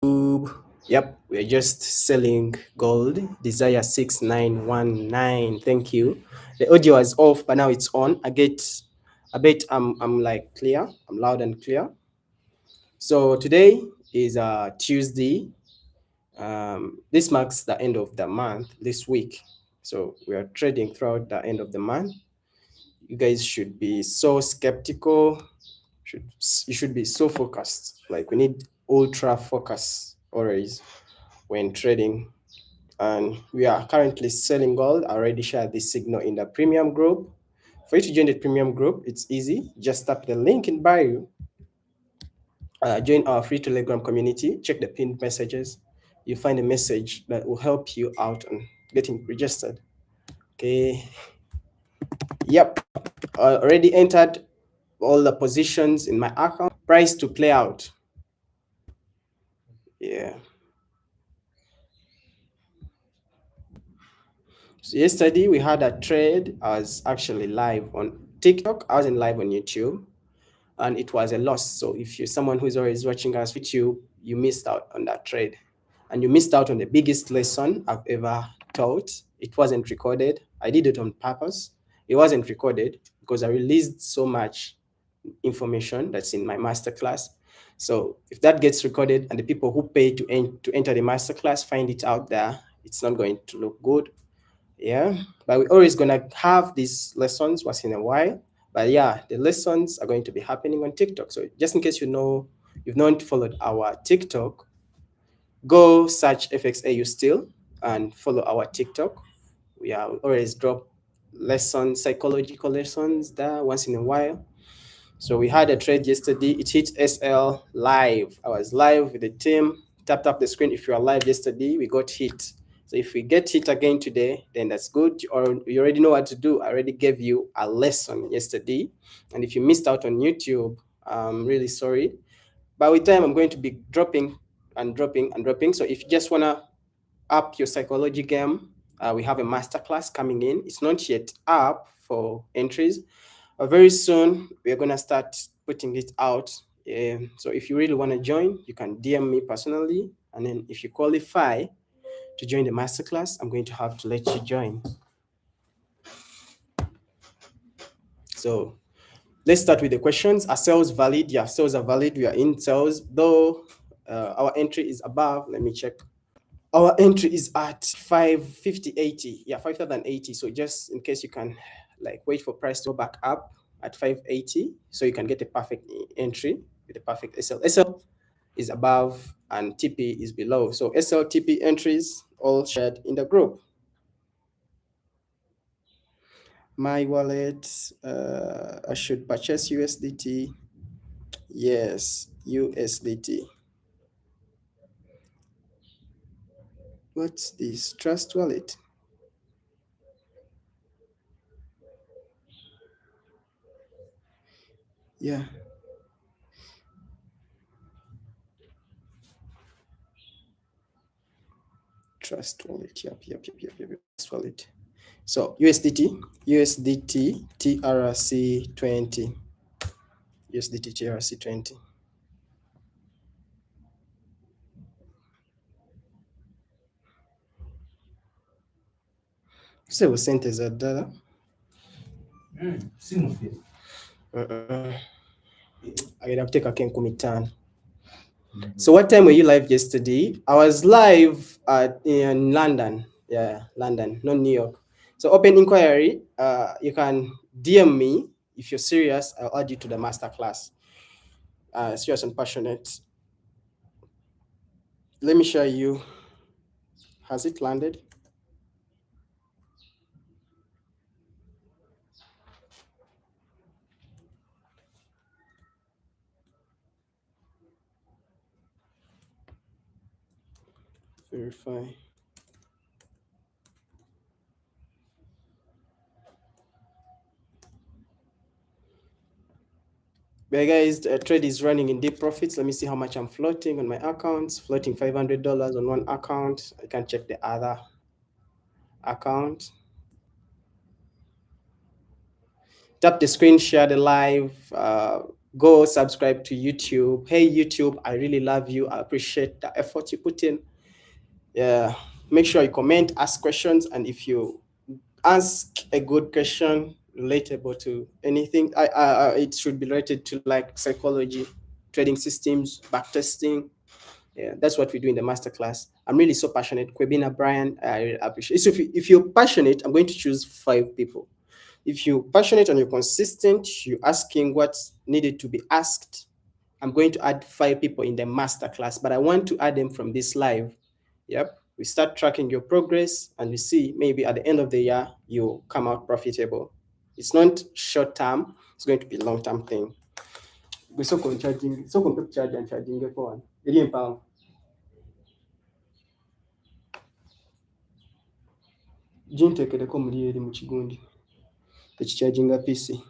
Yep, we're just selling gold. Desire 6919. Thank you. The audio is off, but now it's on. I bet I'm like clear. I'm loud and clear. So today is Tuesday. This marks the end of the month this week. So we are trading throughout the end of the month. You guys should be so skeptical. You should be so focused. Like we need ultra focus always when trading. And we are currently selling gold. I already shared this signal in the premium group. For you to join the premium group, it's easy. Just tap the link in bio. Join our free Telegram community. Check the pinned messages. You find a message that will help you out on getting registered. Okay. Yep. I already entered all the positions in my account. Price to play out. Yeah. So yesterday we had a trade. I was actually live on TikTok. I wasn't live on YouTube, and it was a loss. So if you're someone who's always watching us with you, you missed out on that trade, and you missed out on the biggest lesson I've ever taught. It wasn't recorded. I did it on purpose. It wasn't recorded because I released so much information that's in my masterclass. So if that gets recorded and the people who pay to enter the masterclass find it out there, it's not going to look good. Yeah, but we're always gonna have these lessons once in a while. But yeah, the lessons are going to be happening on TikTok. So just in case you've not followed our TikTok, go search FXAU still and follow our TikTok. We always drop lessons, psychological lessons there once in a while. So we had a trade yesterday. It hit SL live. I was live with the team. Tapped up the screen. If you are live yesterday, we got hit. So if we get hit again today, then that's good. Or you already know what to do. I already gave you a lesson yesterday. And if you missed out on YouTube, I'm really sorry. But with time, I'm going to be dropping and dropping and dropping. So if you just want to up your psychology game, we have a masterclass coming in. It's not yet up for entries. Very soon, we're going to start putting it out. So if you really want to join, you can DM me personally. And then if you qualify to join the masterclass, I'm going to have to let you join. So let's start with the questions. Are sales valid? Yeah, sales are valid. We are in sales, though our entry is above. Let me check. Our entry is at 550.80. Yeah, 5,080. So just in case you can like wait for price to go back up at 580, so you can get a perfect entry with a perfect SL. SL is above and TP is below. So SL TP entries all shared in the group. My wallet, I should purchase USDT. Yes, USDT. What's this? Trust wallet. Yeah. Trust wallet. Yep. Trust wallet. So USDT TRC20. USDT TRC20. So sente za dollar. Agenda kuteka ke 15. So what time were you live yesterday? I was live in London. Yeah, London, not New York. So open inquiry. You can DM me if you're serious. I'll add you to the masterclass. Serious and passionate. Let me show you. Has it landed? Verify. But guys, the trade is running in deep profits. Let me see how much I'm floating on my accounts. Floating $500 on one account. I can check the other account. Tap the screen, share the live. go subscribe to YouTube. Hey YouTube, I really love you. I appreciate the effort you put in. Yeah, make sure you comment, ask questions, and if you ask a good question relatable to anything, it should be related to like psychology, trading systems, backtesting. Yeah, that's what we do in the masterclass. I'm really so passionate. Kwebina, Brian, I really appreciate it. So if you're passionate, I'm going to choose 5 people. If you're passionate and you're consistent, you're asking what's needed to be asked, I'm going to add 5 people in the masterclass, but I want to add them from this live. Yep. We start tracking your progress and we see maybe at the end of the year, you come out profitable. It's not short term, it's going to be a long term thing. We're so charging, so compared charge and charging the phone. £1 ginteekereko muli eri mu kigundi tekikyaginga PC.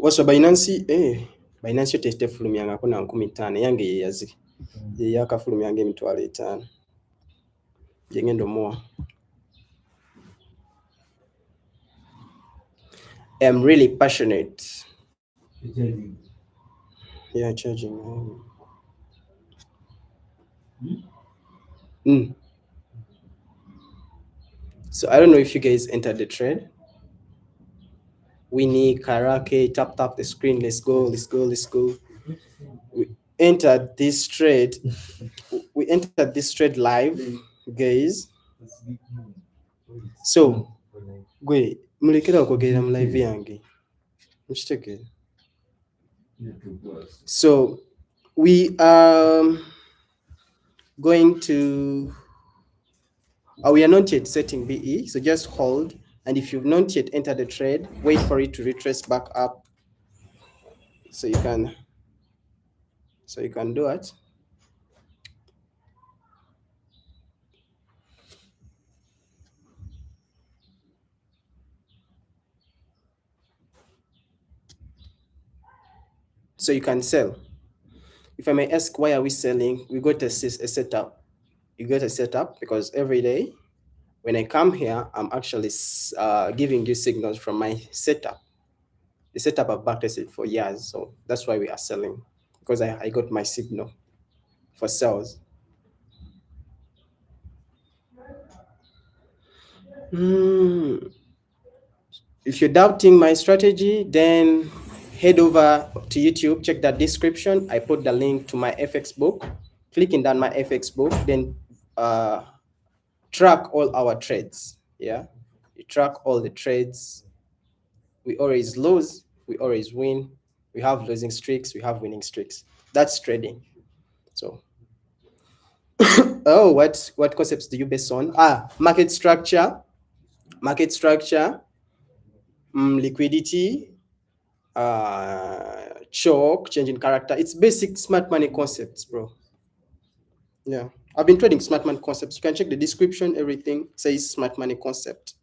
Waswa Binance Binance yo tefulumyangako na 15,000 yange yeyazi yeyakafulumyanga emitwalo 5 jengendo omuwa. I'm really passionate. Yeah, charging. So I don't know if you guys entered the trade. Winnie, Karake, tap the screen. Let's go. We entered this trade. We entered this trade live, guys. So, gwe mulekera okwogerera mu live yange. Mkitegere. So, we are going to. We are not yet setting BE, so just hold. And if you've not yet entered the trade, wait for it to retrace back up, so you can do it. So you can sell. If I may ask, why are we selling? We got a setup. You got a setup because every day when I come here, I'm actually giving you signals from my setup. The setup I've backtested for years, so that's why we are selling, because I got my signal for sales. If you're doubting my strategy, then head over to YouTube, check that description. I put the link to my FX book. Clicking down my FX book, then track all our trades. Yeah, you track all the trades. We always lose, we always win. We have losing streaks, we have winning streaks. That's trading. So oh, what concepts do you base on? Market structure, liquidity, chalk, change in character. It's basic smart money concepts, bro. Yeah, I've been trading smart money concepts. You can check the description, everything says smart money concept.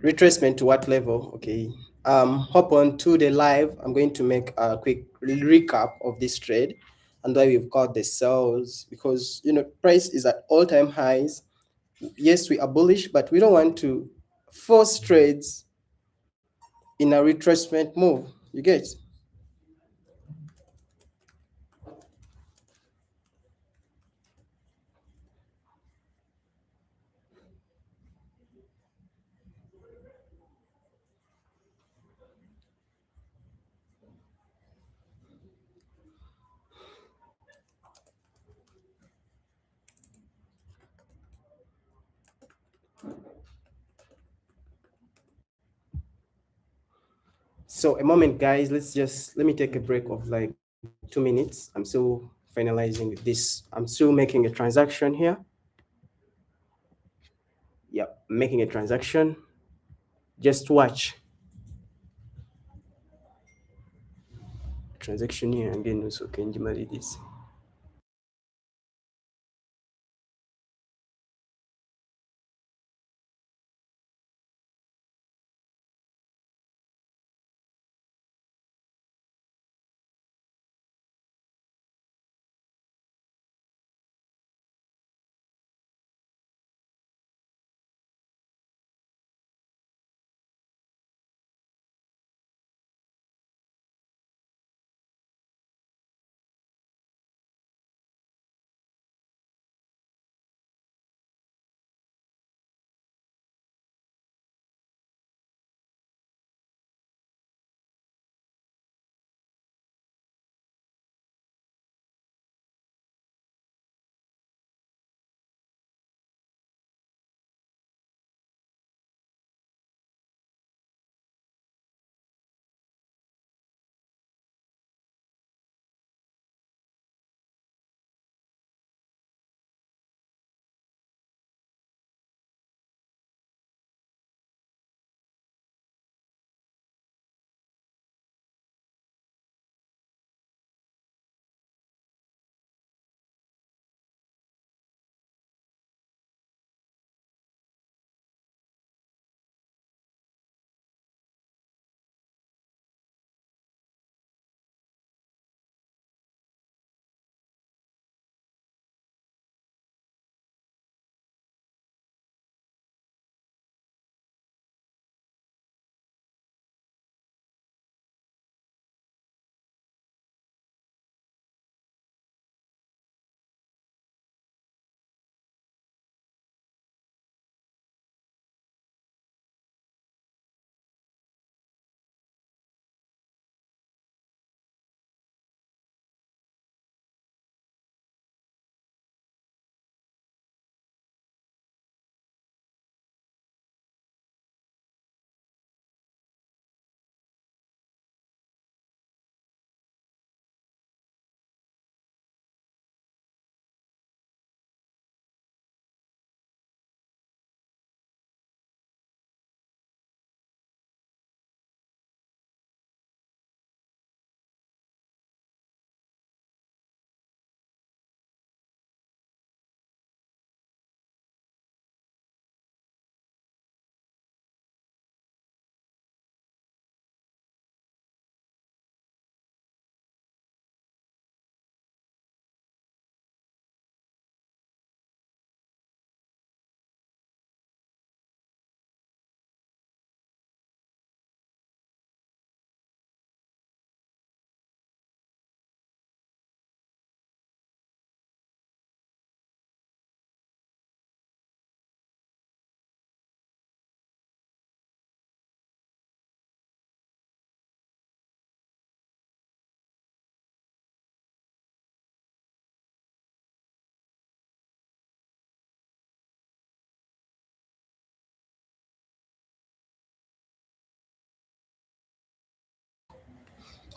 Retracement to what level? Okay. Hop on to the live. I'm going to make a quick recap of this trade and why we've got the sells, because price is at all-time highs. Yes, we are bullish, but we don't want to force trades in a retracement move. You get? So a moment, guys. Let me take a break of like 2 minutes. I'm still finalizing this. I'm still making a transaction here. Yep, making a transaction. Just watch transaction here again. So can you marry this?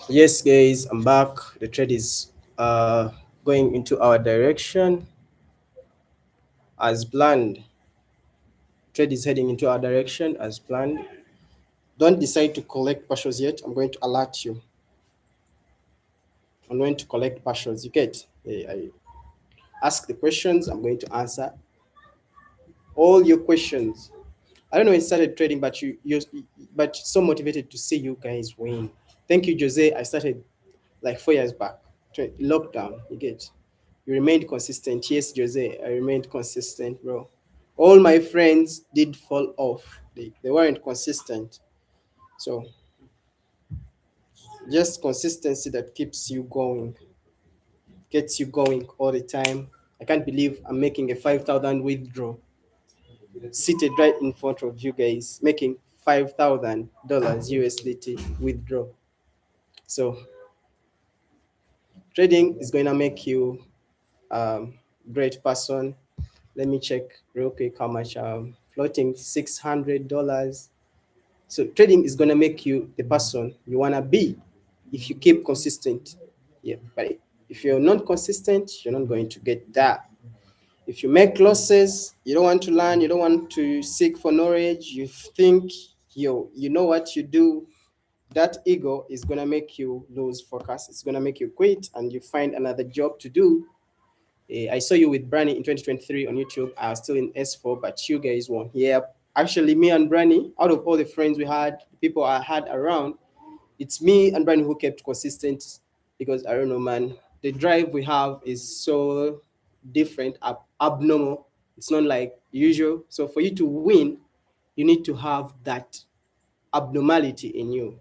Yes, guys, I'm back. The trade is going into our direction as planned. Trade is heading into our direction as planned. Don't decide to collect partials yet. I'm going to alert you. I'm going to collect partials. You get? I ask the questions. I'm going to answer all your questions. I don't know when you started trading, but but so motivated to see you guys win. Thank you, Jose. I started like 4 years back. Lockdown. You get? You remained consistent. Yes, Jose, I remained consistent, bro. All my friends did fall off. They weren't consistent. So just consistency that keeps you going, gets you going all the time. I can't believe I'm making a 5,000 withdraw, seated right in front of you guys, making $5,000 USDT withdraw. So trading is going to make you great person. Let me check real quick how much floating $600. So trading is gonna make you the person you wanna be if you keep consistent. Yeah, but if you're not consistent, you're not going to get that. If you make losses, you don't want to learn, you don't want to seek for knowledge, you think you know what you do, that ego is gonna make you lose focus. It's gonna make you quit and you find another job to do. I saw you with Branny in 2023 on YouTube. I was still in S4, but you guys won. Yeah, actually, me and Branny, out of all the friends we had, people I had around, it's me and Branny who kept consistent because I don't know, man. The drive we have is so different, abnormal. It's not like usual. So for you to win, you need to have that abnormality in you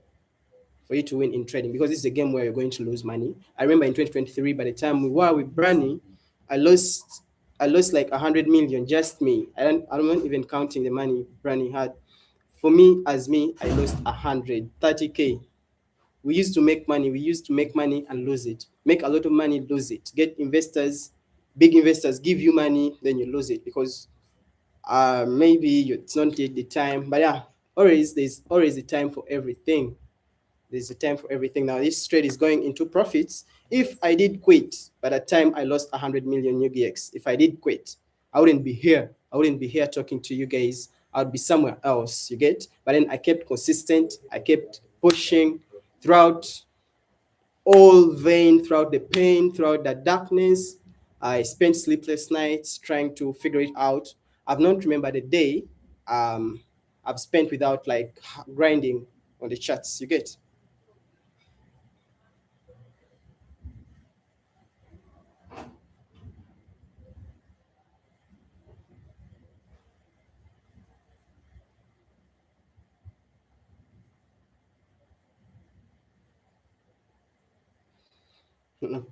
for you to win in trading, because this is a game where you're going to lose money. I remember in 2023, by the time we were with Branny, I lost like 100 million, just me. I'm not even counting the money Branny had. For me, as me, I lost 130K. We used to make money and lose it. Make a lot of money, lose it. Get investors, big investors give you money, then you lose it because maybe it's not yet the time. But yeah, there's always a time for everything. There's a time for everything. Now this trade is going into profits. If I did quit by the time I lost 100 million UBX, if I did quit, I wouldn't be here. I wouldn't be here talking to you guys. I'd be somewhere else, you get? But then I kept consistent. I kept pushing throughout all vein, throughout the pain, throughout the darkness. I spent sleepless nights trying to figure it out. I've not remembered a day I've spent without like grinding on the charts, you get? Mm-mm.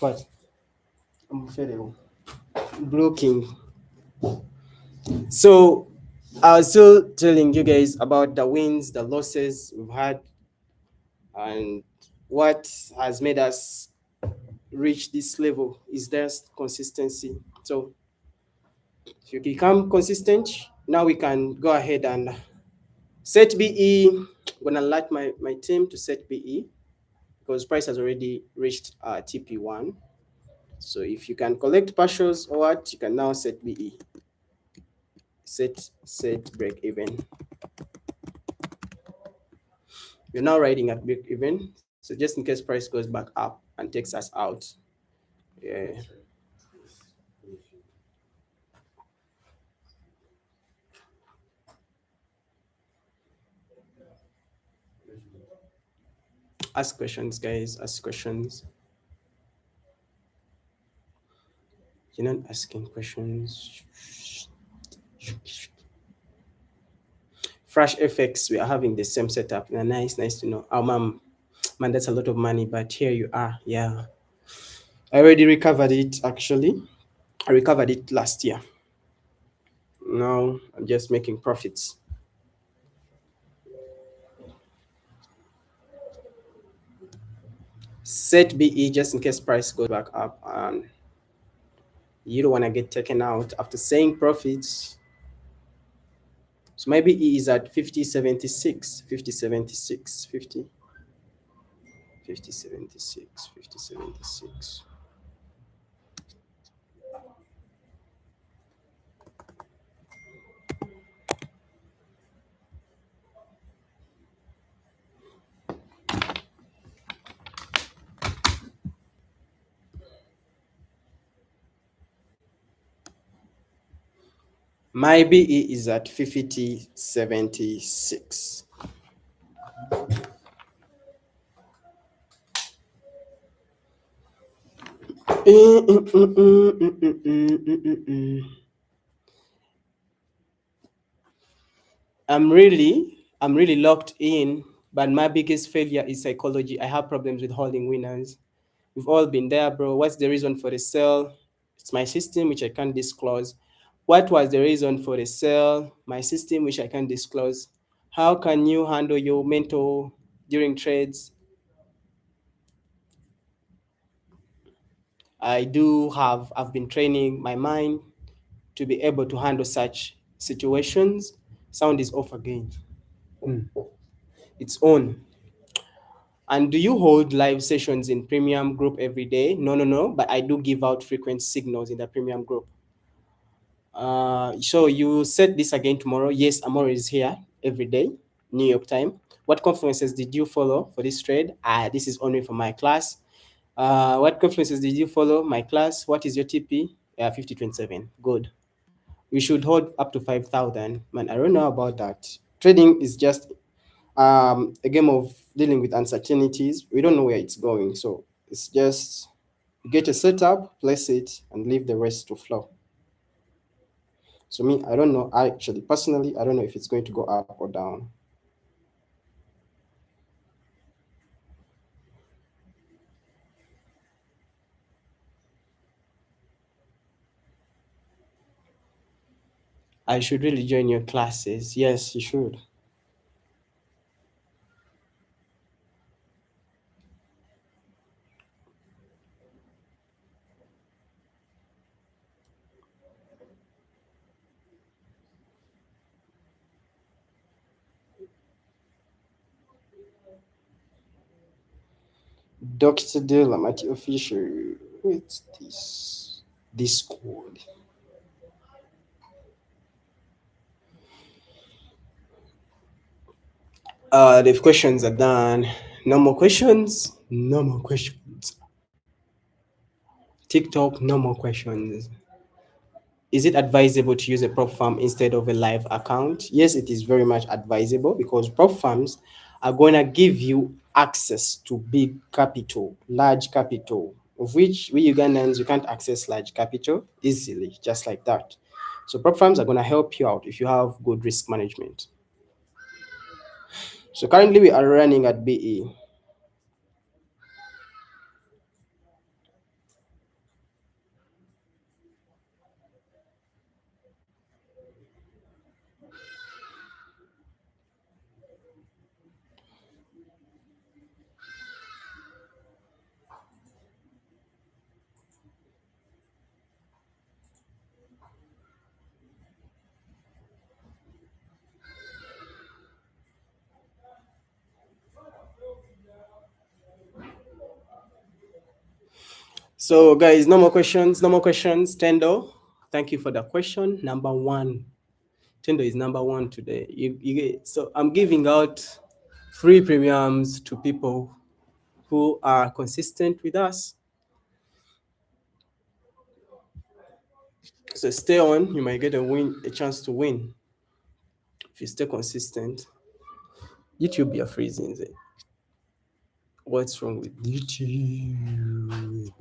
But I'm federal. Blocking. So I was still telling you guys about the wins, the losses we've had, and what has made us reach this level is just consistency. So if you become consistent, now we can go ahead and set BE. I'm gonna alert my team to set BE because price has already reached TP1. So if you can collect partials or what, you can now set BE. Set break even. You're now riding at break even. So just in case price goes back up and takes us out. Yeah. Ask questions, guys. Ask questions. You're not asking questions. Fresh FX, we are having the same setup. Nice to know. Oh, man, that's a lot of money, but here you are. Yeah. I already recovered it, actually. I recovered it last year. Now I'm just making profits. Set BE just in case price goes back up and you don't want to get taken out after saying profits. So my BE is at 50.76, 50.76, 50.76, 50.76. My BE is at 5076. I'm really locked in, but my biggest failure is psychology. I have problems with holding winners. We've all been there, bro. What's the reason for the sell? It's my system, which I can't disclose. What was the reason for the sell? My system, which I can't disclose. How can you handle your mental during trades? I've been training my mind to be able to handle such situations. Sound is off again. It's on. And do you hold live sessions in premium group every day? No, no, no. But I do give out frequent signals in the premium group. So you said this again tomorrow. Yes, Amore is here every day, New York time. What conferences did you follow for this trade? This is only for my class. What conferences did you follow? My class. What is your TP? 5027. Good. We should hold up to 5,000. Man, I don't know about that. Trading is just a game of dealing with uncertainties. We don't know where it's going. So it's just get a setup, place it, and leave the rest to flow. So me, I don't know. I actually personally, I don't know if it's going to go up or down. I should really join your classes. Yes, you should. Dr. Delamati official. What's this? Discord. The questions are done. No more questions. No more questions. TikTok, no more questions. Is it advisable to use a prop firm instead of a live account? Yes, it is very much advisable because prop firms are going to give you access to big capital, large capital, of which we Ugandans, you can't access large capital easily, just like that. So prop firms are going to help you out if you have good risk management. So currently we are running at BE. So guys, no more questions, no more questions. Tendo, thank you for the question. Number one. Tendo is number one today. So I'm giving out free premiums to people who are consistent with us. So stay on, you might get a chance to win if you stay consistent. YouTube, you're freezing it. What's wrong with YouTube?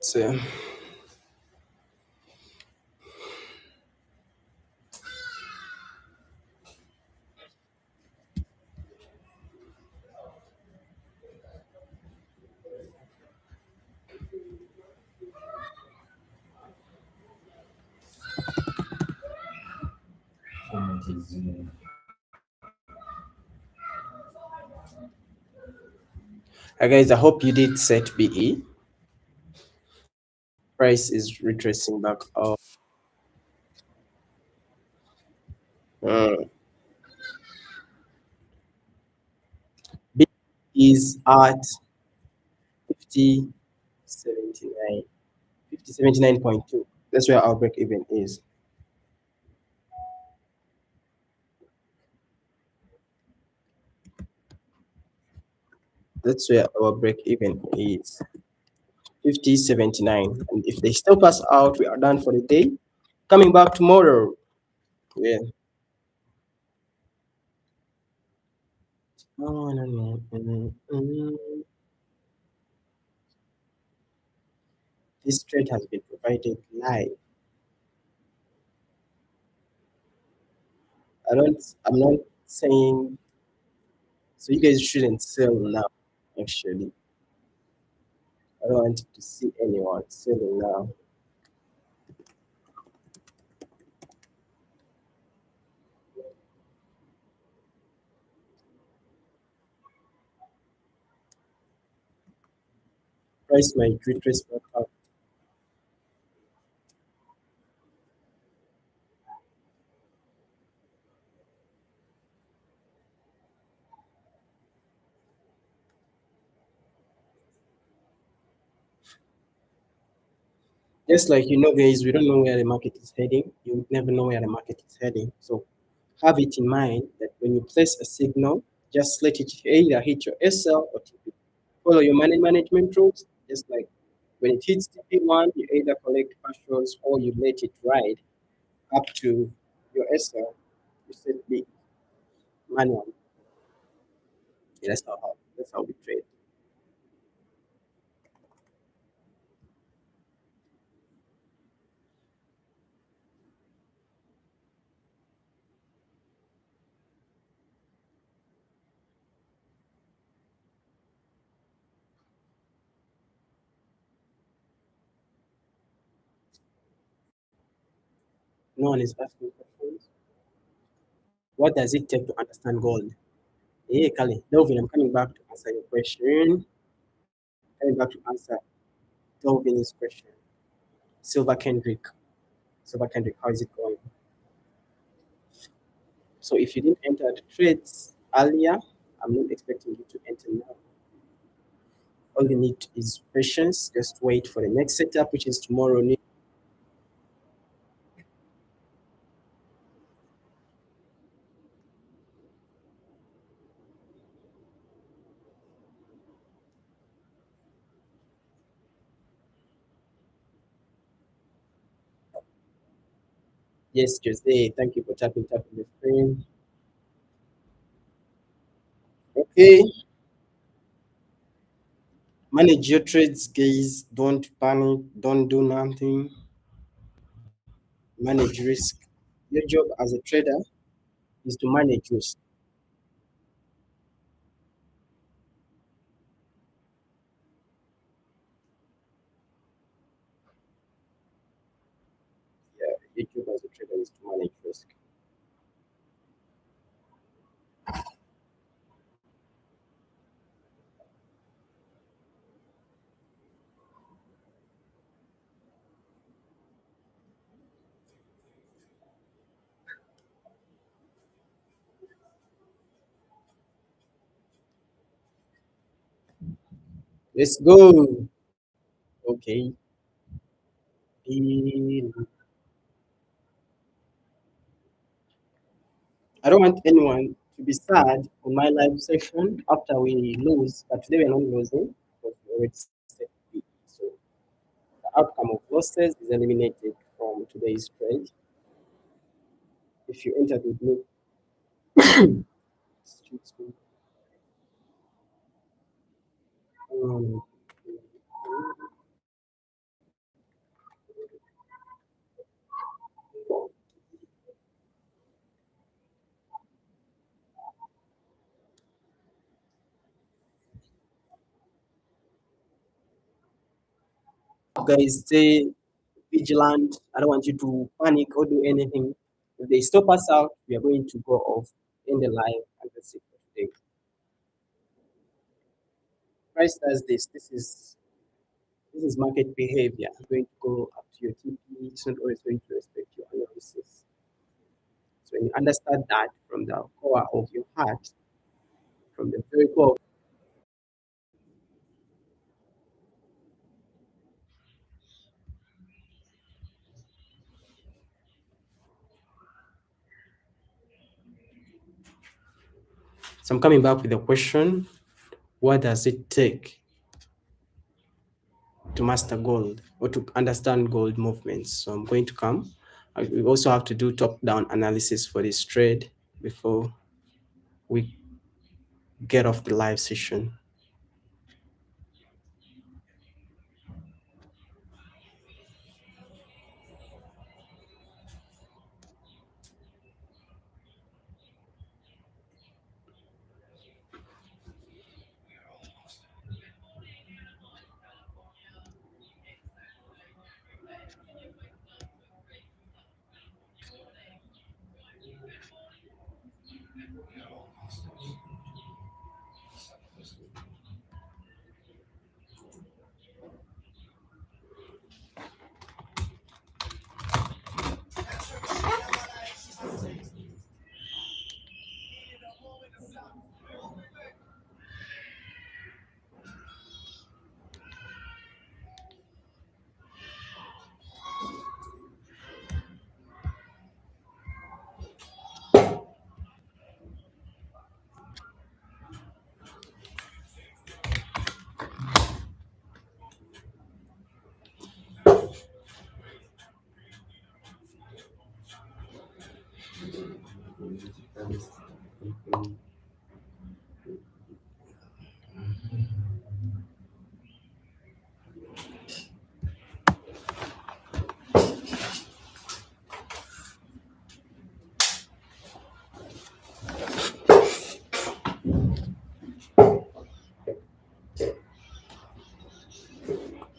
So guys, I hope you did set BE. Price is retracing back up. Uh, BE is at 5079. 5079.2. That's where our break even is. That's where our break even is 50.79. And if they still pass out, we are done for the day. Coming back tomorrow. Yeah. Oh, no, no, This trade has been provided live. I'm not saying, so you guys shouldn't sell now, actually. I don't want to see anyone selling now. Price might retrace back up. Just like guys, we don't know where the market is heading. You would never know where the market is heading. So have it in mind that when you place a signal, just let it either hit your SL or TP. Follow your money management rules. Just like when it hits TP1, you either collect partials or you let it ride up to your SL. You set the manual. Yeah, that's how we trade. No one is asking questions. What does it take to understand gold? Hey, Kali, Delvin, I'm coming back to answer your question. Coming back to answer Delvin's question. Silver Kendrick. Silver Kendrick, how is it going? So if you didn't enter the trades earlier, I'm not expecting you to enter now. All you need is patience. Just wait for the next setup, which is tomorrow. Yes, Jose, thank you for tapping the screen. Okay, manage your trades, guys. Don't panic. Don't do nothing. Manage risk. Your job as a trader is to manage risk. Yeah, your job as a trader is to manage risk. Let's go. Okay. I don't want anyone to be sad on my live session after we lose, but today we're not losing because we already set the so the outcome of losses is eliminated from today's trade. If you enter the blue, excuse me, um, guys, stay vigilant. I don't want you to panic or do anything. If they stop us out, we are going to go off in the live and that's it for today. Price does this. This is market behavior. It's going to go up to your TP. It's not always going to respect your analysis. So when you understand that from the core of your heart, from the very core. So I'm coming back with a question. what does it take to master gold or to understand gold movements? So I'm going to come. We also have to do top-down analysis for this trade before we get off the live session.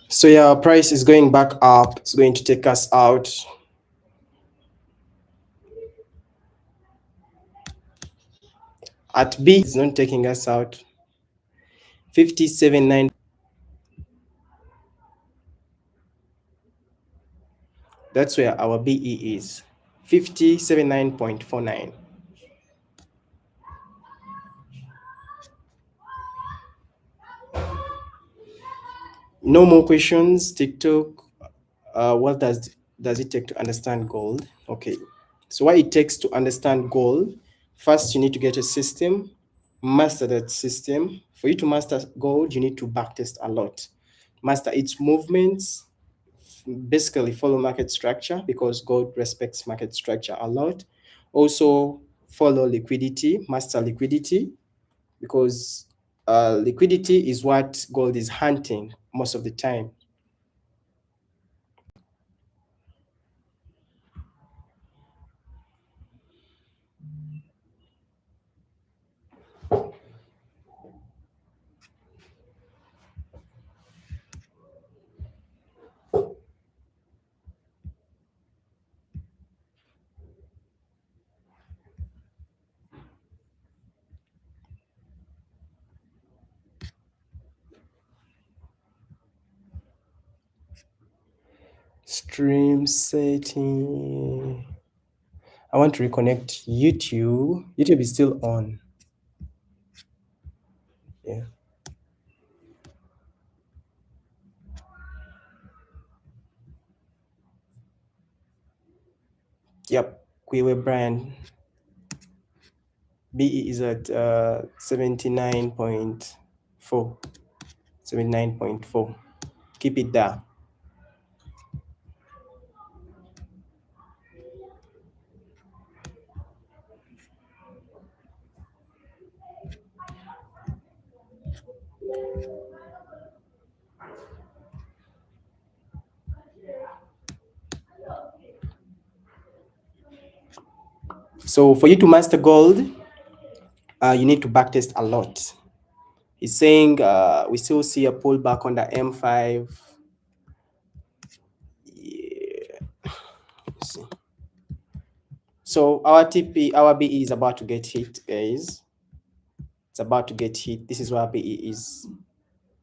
So yeah, our price is going back up. It's going to take us out. At B, it's not taking us out. 57.9. That's where our BE is. 57.9.49. No more questions. TikTok. What does it take to understand gold? Okay. So what it takes to understand gold, first you need to get a system, master that system. For you to master gold, you need to backtest a lot. Master its movements, basically follow market structure because gold respects market structure a lot. Also follow liquidity, master liquidity, because liquidity is what gold is hunting most of the time. Stream setting. I want to reconnect YouTube. YouTube is still on. Yeah. Yep. Quiwe brand. BE is at 79.4. 79.4. Keep it there. So for you to master gold, you need to backtest a lot. He's saying we still see a pullback on the M5. Yeah. Let's see. So our TP, our BE is about to get hit, guys. It's about to get hit. This is where BE is.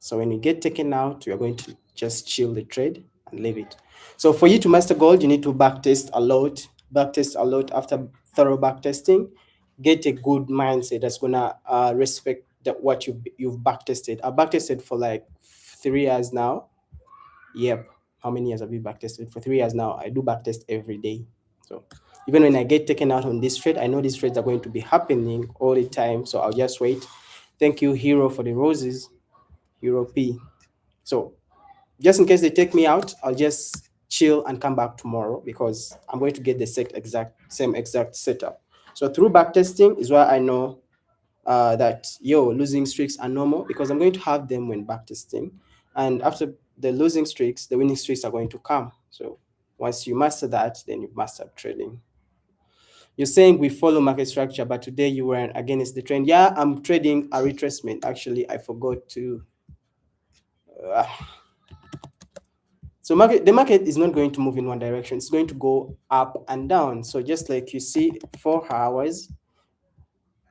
So when you get taken out, you're going to just chill the trade and leave it. So for you to master gold, you need to backtest a lot. Backtest a lot. After thorough backtesting, get a good mindset that's gonna respect what you've backtested. I backtested for like 3 years now. Yep. How many years have you backtested? For 3 years now. I do backtest every day. So even when I get taken out on this trade, I know these trades are going to be happening all the time. So I'll just wait. Thank you, Hero, for the roses. Hero P. So just in case they take me out, I'll just chill and come back tomorrow because I'm going to get the same exact setup. So through backtesting is why I know that losing streaks are normal, because I'm going to have them when backtesting, and after the losing streaks, the winning streaks are going to come. So once you master that, then you've mastered trading. You're saying we follow market structure, but today you were against the trend. Yeah, I'm trading a retracement. Actually, I forgot to. Uh, so the market is not going to move in one direction. It's going to go up and down. So just like you see, 4 hours,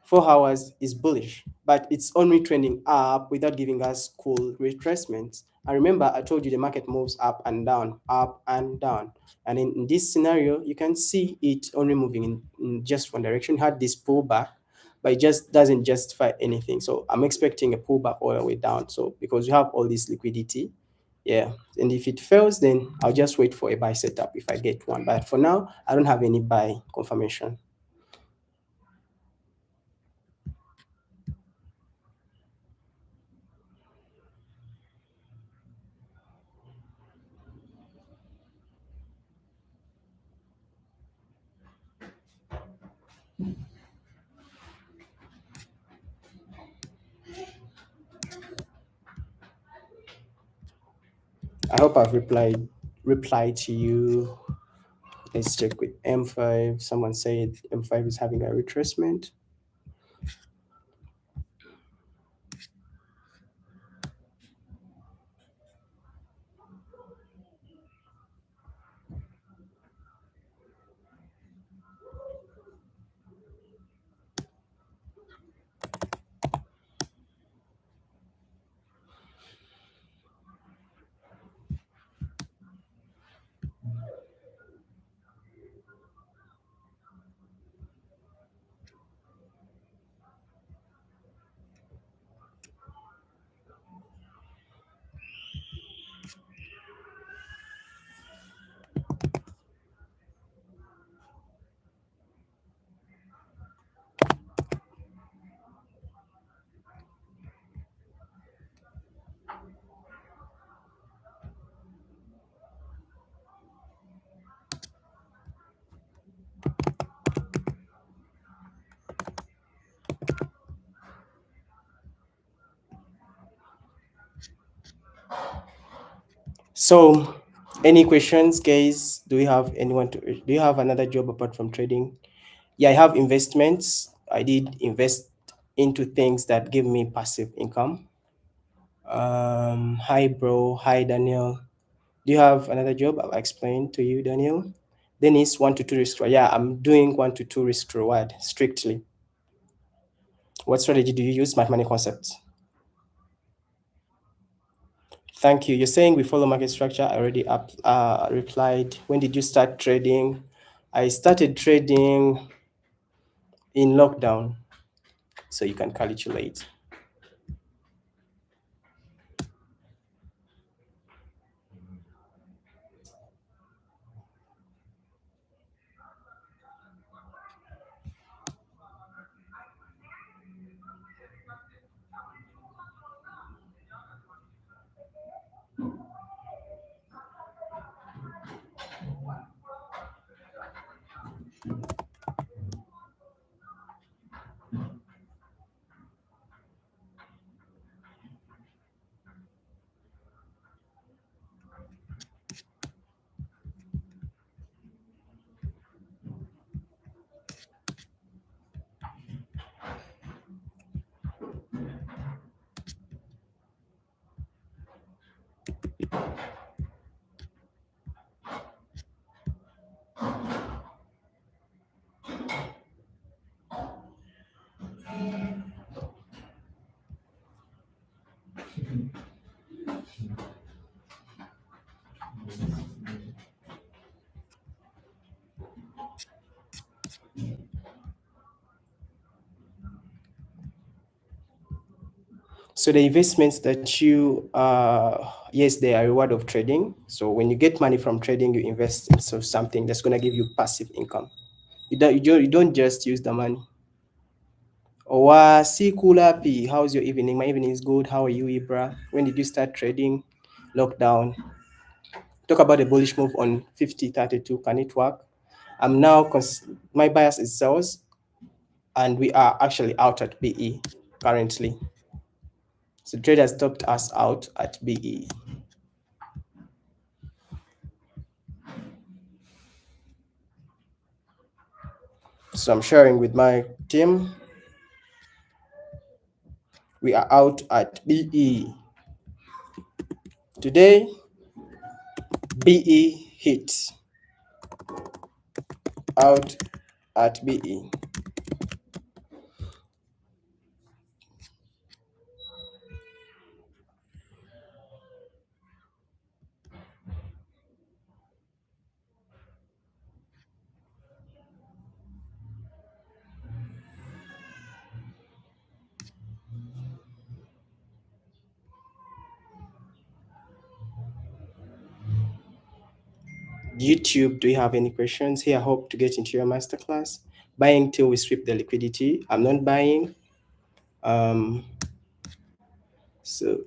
4 hours is bullish, but it's only trending up without giving us cool retracements. And remember, I told you the market moves up and down, up and down. And in this scenario, you can see it only moving in just one direction. It had this pullback, but it just doesn't justify anything. So I'm expecting a pullback all the way down. So because you have all this liquidity, yeah. And if it fails, then I'll just wait for a buy setup if I get one. But for now, I don't have any buy confirmation. I hope I've replied to you. Let's check with M5. Someone said M5 is having a retracement. So, any questions, guys? Do you have anyone to? Do you have another job apart from trading? Yeah, I have investments. I did invest into things that give me passive income. Hi, bro. Hi, Daniel. Do you have another job? I'll explain to you, Daniel. Dennis, 1 to 2 risk reward. Yeah, I'm doing 1 to 2 risk reward strictly. What strategy do you use? Smart money concepts. Thank you. You're saying we follow market structure. I already replied. When did you start trading? I started trading in lockdown, so you can calculate. So the investments that you, yes, they are a reward of trading. So when you get money from trading, you invest in something that's going to give you passive income. You don't just use the money. Wasikulapi, how's your evening? My evening is good. How are you, Ibra? When did you start trading? Lockdown. Talk about the bullish move on 5032. Can it work? I'm now, my bias is sales, and we are actually out at BE currently. So traders stopped us out at BE. So I'm sharing with my team. We are out at BE. Today, BE hit. Out at BE. YouTube, do you have any questions? Here, I hope to get into your masterclass. Buying till we sweep the liquidity. I'm not buying. So